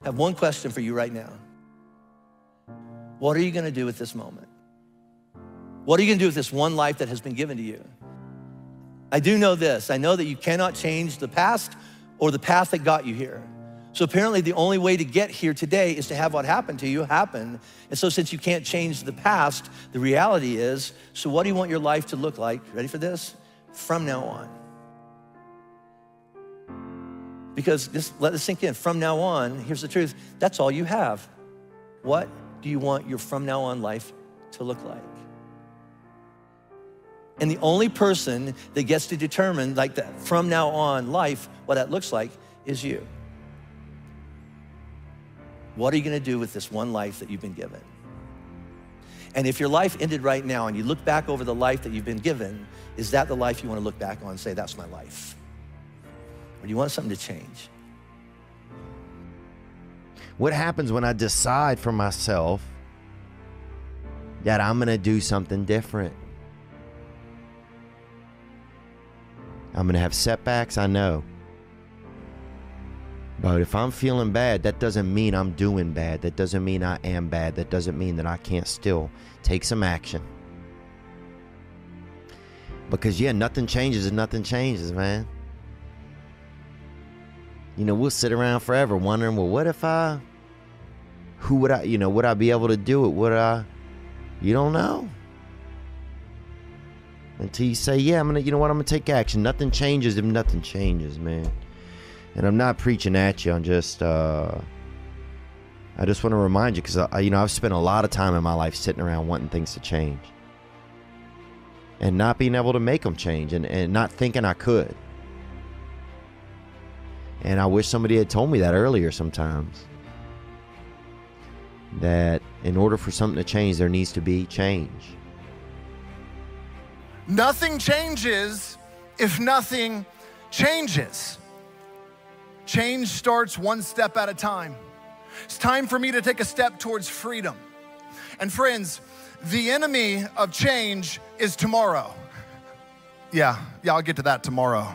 I have one question for you right now. What are you gonna do with this moment? What are you gonna do with this one life that has been given to you? I do know this. I know that you cannot change the past or the path that got you here. So apparently the only way to get here today is to have what happened to you happen. And so since you can't change the past, the reality is, so what do you want your life to look like? Ready for this? From now on. Because just let this sink in. From now on, here's the truth. That's all you have. What do you want your from now on life to look like? And the only person that gets to determine like that from now on life, what that looks like, is you. What are you gonna do with this one life that you've been given? And if your life ended right now and you look back over the life that you've been given, is that the life you wanna look back on and say, that's my life? Or do you want something to change? What happens when I decide for myself that I'm gonna do something different? I'm gonna have setbacks, I know. But if I'm feeling bad, that doesn't mean I'm doing bad. That doesn't mean I am bad. That doesn't mean that I can't still take some action. Because yeah, nothing changes and nothing changes, man. You know, we'll sit around forever wondering, well, what if who would I, would I be able to do it? You don't know. Until you say, yeah, I'm gonna take action. Nothing changes if nothing changes, man. And I'm not preaching at you. I'm just, I just want to remind you, because I've spent a lot of time in my life sitting around wanting things to change, and not being able to make them change, and not thinking I could. And I wish somebody had told me that earlier sometimes. That in order for something to change, there needs to be change. Nothing changes if nothing changes. Change starts one step at a time. It's time for me to take a step towards freedom. And friends, the enemy of change is tomorrow. Yeah, I'll get to that tomorrow.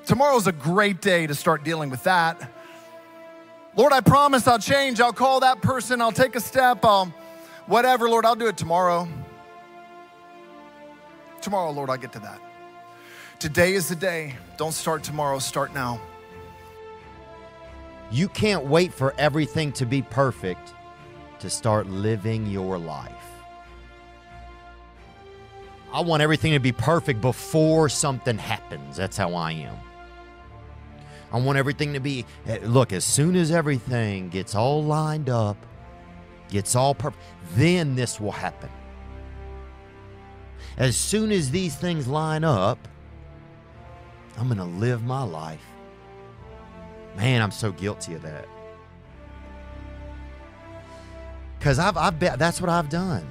Tomorrow's a great day to start dealing with that. Lord, I promise I'll change. I'll call that person. I'll take a step. Whatever, Lord, I'll do it tomorrow. Tomorrow, Lord, I'll get to that. Today is the day. Don't start tomorrow, start now. You can't wait for everything to be perfect to start living your life. I want everything to be perfect before something happens. That's how I am. I want everything to be, look, as soon as everything gets all lined up, gets all perfect, then this will happen. As soon as these things line up, I'm going to live my life. Man, I'm so guilty of that. Because I've bet that's what I've done.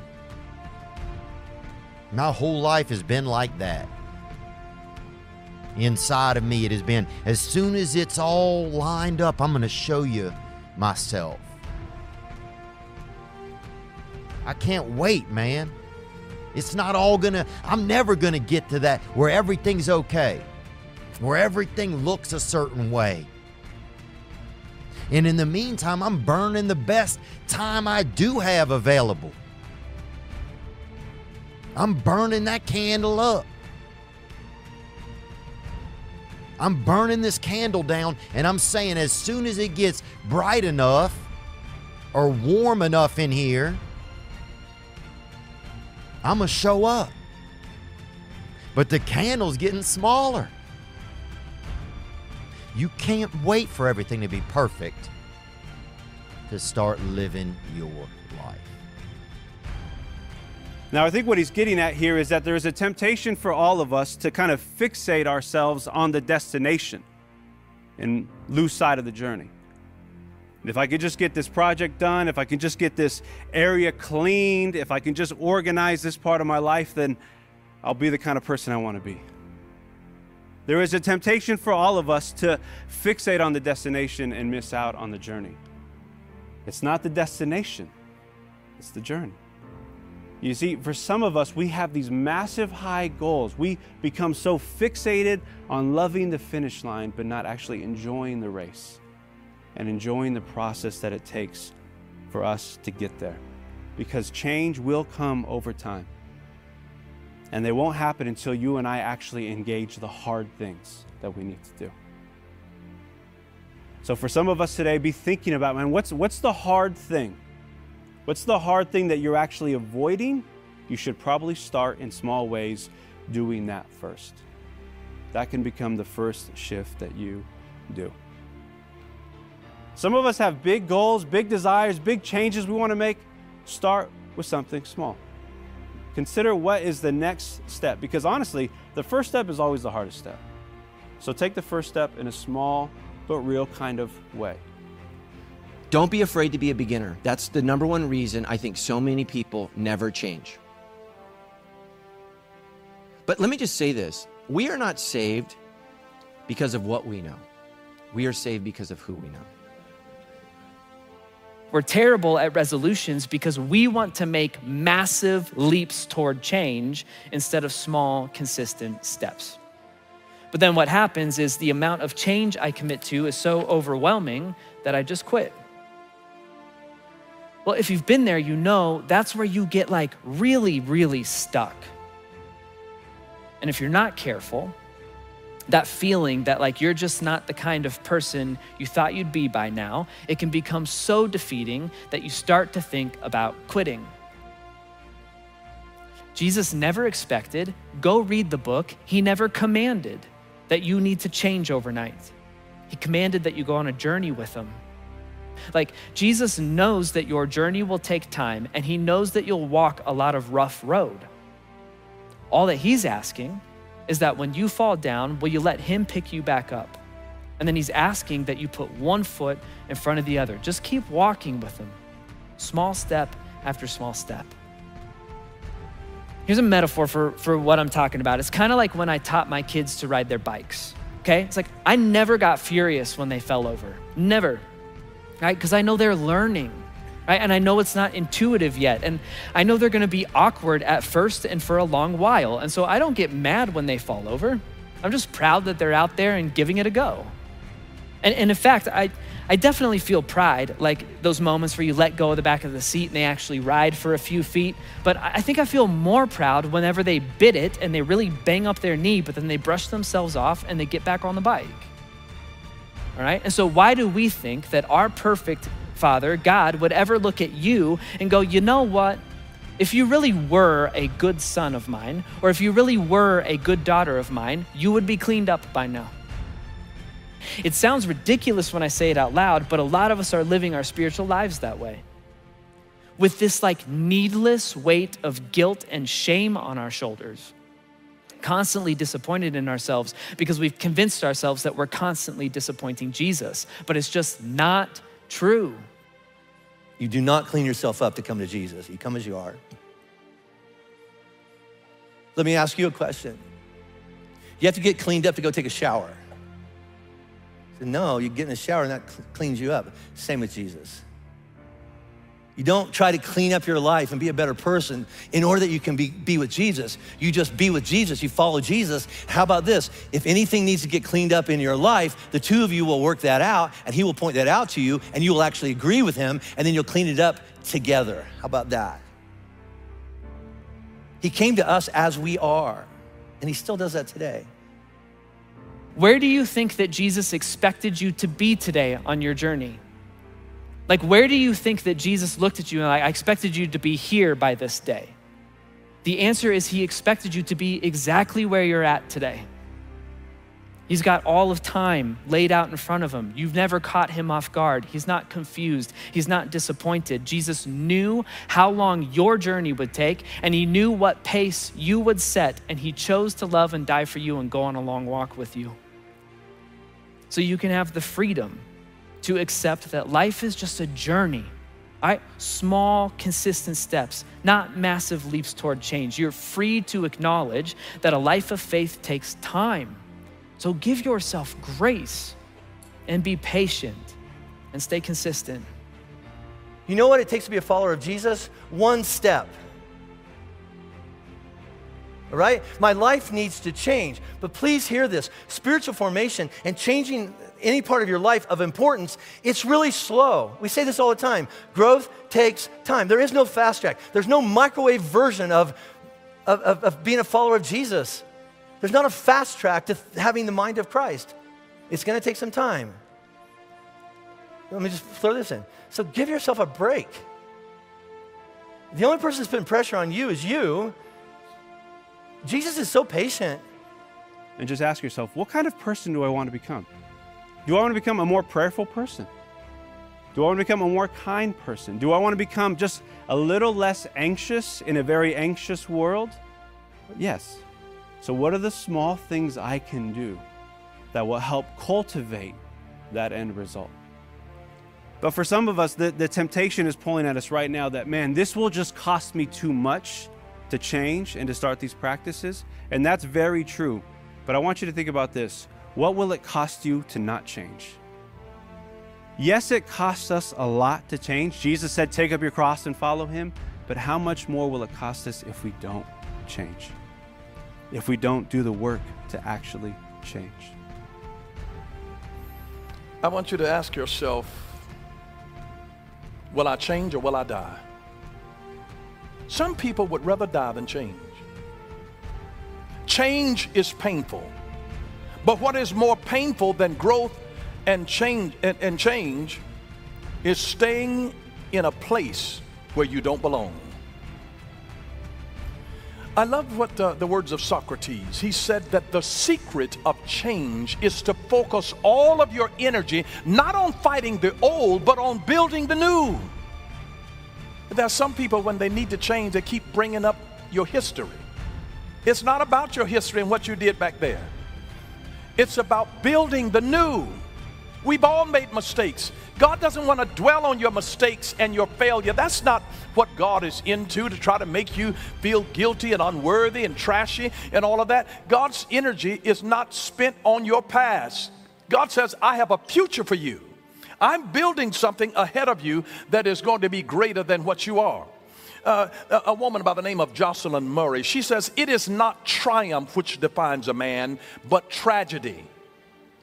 My whole life has been like that. Inside of me, it has been, as soon as it's all lined up, I'm going to show you myself. I can't wait, man. It's not all I'm never going to get to that where everything's okay, where everything looks a certain way. And in the meantime, I'm burning the best time I do have available. I'm burning that candle up. I'm burning this candle down, and I'm saying as soon as it gets bright enough or warm enough in here, I'm going to show up. But the candle's getting smaller. You can't wait for everything to be perfect to start living your life. Now, I think what he's getting at here is that there is a temptation for all of us to kind of fixate ourselves on the destination and lose sight of the journey. If I could just get this project done, if I can just get this area cleaned, if I can just organize this part of my life, then I'll be the kind of person I want to be. There is a temptation for all of us to fixate on the destination and miss out on the journey. It's not the destination, it's the journey. You see, for some of us, we have these massive high goals. We become so fixated on loving the finish line, but not actually enjoying the race. and enjoying the process that it takes for us to get there. Because change will come over time. And they won't happen until you and I actually engage the hard things that we need to do. So for some of us today, be thinking about, man, what's the hard thing? What's the hard thing that you're actually avoiding? You should probably start in small ways doing that first. That can become the first shift that you do. Some of us have big goals, big desires, big changes we want to make. Start with something small. Consider what is the next step, because honestly, the first step is always the hardest step. So take the first step in a small but real kind of way. Don't be afraid to be a beginner. That's the number one reason I think so many people never change. But let me just say this. We are not saved because of what we know. We are saved because of who we know. We're terrible at resolutions because we want to make massive leaps toward change instead of small, consistent steps. But then what happens is the amount of change I commit to is so overwhelming that I just quit. Well, if you've been there, you know that's where you get like really, really stuck. And if you're not careful, that feeling that like you're just not the kind of person you thought you'd be by now, it can become so defeating that you start to think about quitting. Jesus never expected, go read the book. He never commanded that you need to change overnight. He commanded that you go on a journey with him. Like Jesus knows that your journey will take time, and he knows that you'll walk a lot of rough road. All that he's asking is that when you fall down, will you let him pick you back up? And then he's asking that you put one foot in front of the other. Just keep walking with him, small step after small step. Here's a metaphor for what I'm talking about. It's kind of like when I taught my kids to ride their bikes, okay? It's like I never got furious when they fell over, never, right? Because I know they're learning, right? And I know it's not intuitive yet. And I know they're gonna be awkward at first and for a long while. And so I don't get mad when they fall over. I'm just proud that they're out there and giving it a go. And in fact, I definitely feel pride, like those moments where you let go of the back of the seat and they actually ride for a few feet. But I think I feel more proud whenever they bit it and they really bang up their knee, but then they brush themselves off and they get back on the bike. All right? And so why do we think that our perfect Father, God, would ever look at you and go, you know what? If you really were a good son of mine, or if you really were a good daughter of mine, you would be cleaned up by now. It sounds ridiculous when I say it out loud, but a lot of us are living our spiritual lives that way. With this like needless weight of guilt and shame on our shoulders, constantly disappointed in ourselves because we've convinced ourselves that we're constantly disappointing Jesus, but it's just not true. You do not clean yourself up to come to Jesus. You come as you are. Let me ask you a question. You have to get cleaned up to go take a shower. So no, you get in the shower and that cleans you up. Same with Jesus. You don't try to clean up your life and be a better person in order that you can be with Jesus. You just be with Jesus, you follow Jesus. How about this? If anything needs to get cleaned up in your life, the two of you will work that out and he will point that out to you and you will actually agree with him and then you'll clean it up together. How about that? He came to us as we are and he still does that today. Where do you think that Jesus expected you to be today on your journey? Like, where do you think that Jesus looked at you and like, I expected you to be here by this day? The answer is he expected you to be exactly where you're at today. He's got all of time laid out in front of him. You've never caught him off guard. He's not confused. He's not disappointed. Jesus knew how long your journey would take, and he knew what pace you would set, and he chose to love and die for you and go on a long walk with you. So you can have the freedom to accept that life is just a journey, all right? Small, consistent steps, not massive leaps toward change. You're free to acknowledge that a life of faith takes time. So give yourself grace and be patient and stay consistent. You know what it takes to be a follower of Jesus? One step. All right? My life needs to change. But please hear this. Spiritual formation and changing any part of your life of importance, it's really slow. We say this all the time. Growth takes time. There is no fast track. There's no microwave version of being a follower of Jesus. There's not a fast track to having the mind of Christ. It's going to take some time. Let me just throw this in. So give yourself a break. The only person that's putting pressure on you is you. Jesus is so patient. And just ask yourself, what kind of person do I want to become? Do I want to become a more prayerful person? Do I want to become a more kind person? Do I want to become just a little less anxious in a very anxious world? Yes. So what are the small things I can do that will help cultivate that end result? But for some of us, the temptation is pulling at us right now that, man, this will just cost me too much to change and to start these practices. And that's very true. But I want you to think about this. What will it cost you to not change? Yes, it costs us a lot to change. Jesus said, take up your cross and follow him. But how much more will it cost us if we don't change? If we don't do the work to actually change? I want you to ask yourself, will I change or will I die? Some people would rather die than change. Change is painful. But what is more painful than growth and change is staying in a place where you don't belong. I love what the words of Socrates. He said that the secret of change is to focus all of your energy not on fighting the old, but on building the new. There are some people, when they need to change, they keep bringing up your history. It's not about your history and what you did back there. It's about building the new. We've all made mistakes. God doesn't want to dwell on your mistakes and your failure. That's not what God is into, to try to make you feel guilty and unworthy and trashy and all of that. God's energy is not spent on your past. God says, I have a future for you. I'm building something ahead of you that is going to be greater than what you are. A woman by the name of Jocelyn Murray, she says, it is not triumph which defines a man, but tragedy.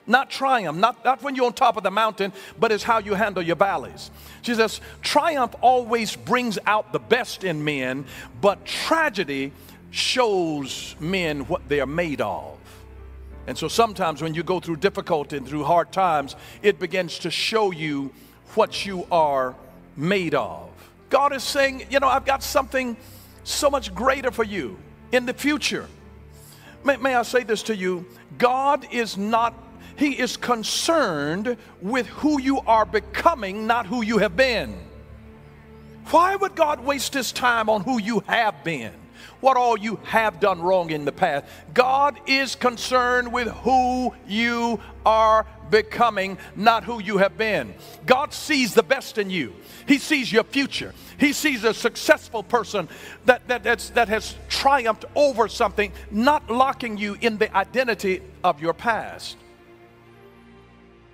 Not triumph, not when you're on top of the mountain, but it's how you handle your valleys. She says, triumph always brings out the best in men, but tragedy shows men what they are made of. And so sometimes when you go through difficulty and through hard times, it begins to show you what you are made of. God is saying, you know, I've got something so much greater for you in the future. May I say this to you? God is not, he is concerned with who you are becoming, not who you have been. Why would God waste his time on who you have been? What all you have done wrong in the past? God is concerned with who you are becoming, not who you have been. God sees the best in you. He sees your future. He sees a successful person that has triumphed over something, not locking you in the identity of your past.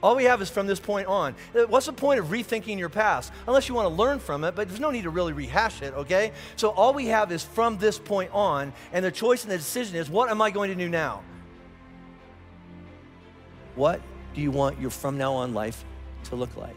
All we have is from this point on. What's the point of rethinking your past? Unless you want to learn from it, but there's no need to really rehash it, okay? So all we have is from this point on, and the choice and the decision is, what am I going to do now? What do you want your from now on life to look like?